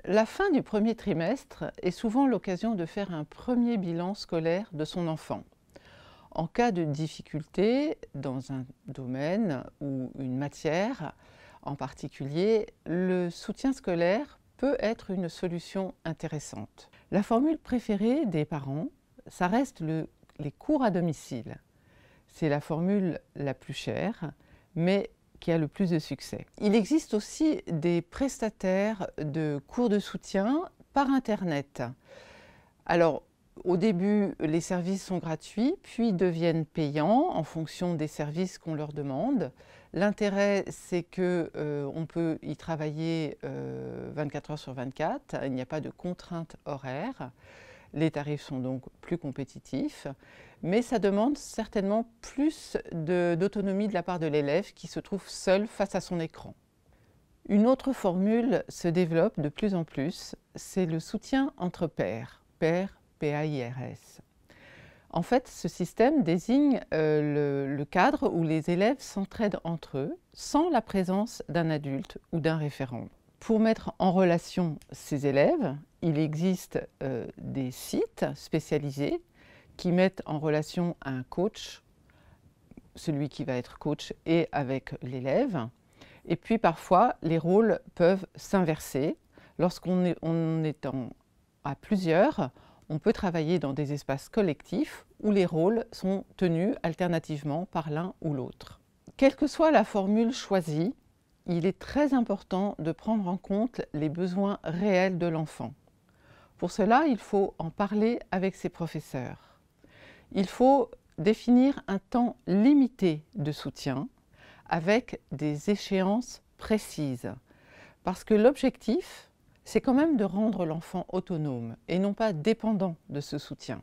La fin du premier trimestre est souvent l'occasion de faire un premier bilan scolaire de son enfant. En cas de difficulté dans un domaine ou une matière en particulier, le soutien scolaire peut être une solution intéressante. La formule préférée des parents, ça reste les cours à domicile. C'est la formule la plus chère, mais qui a le plus de succès. Il existe aussi des prestataires de cours de soutien par Internet. Alors, au début, les services sont gratuits, puis deviennent payants en fonction des services qu'on leur demande. L'intérêt, c'est qu'on peut y travailler 24 heures sur 24, il n'y a pas de contraintes horaires. Les tarifs sont donc plus compétitifs, mais ça demande certainement plus d'autonomie de la part de l'élève qui se trouve seul face à son écran. Une autre formule se développe de plus en plus, c'est le soutien entre pairs, pairs, P-A-I-R-S. En fait, ce système désigne le cadre où les élèves s'entraident entre eux sans la présence d'un adulte ou d'un référent. Pour mettre en relation ces élèves, il existe des sites spécialisés qui mettent en relation un coach, celui qui va être coach, et avec l'élève. Et puis parfois, les rôles peuvent s'inverser. Lorsqu'on est à plusieurs, on peut travailler dans des espaces collectifs où les rôles sont tenus alternativement par l'un ou l'autre. Quelle que soit la formule choisie, il est très important de prendre en compte les besoins réels de l'enfant. Pour cela, il faut en parler avec ses professeurs. Il faut définir un temps limité de soutien avec des échéances précises. Parce que l'objectif, c'est quand même de rendre l'enfant autonome et non pas dépendant de ce soutien.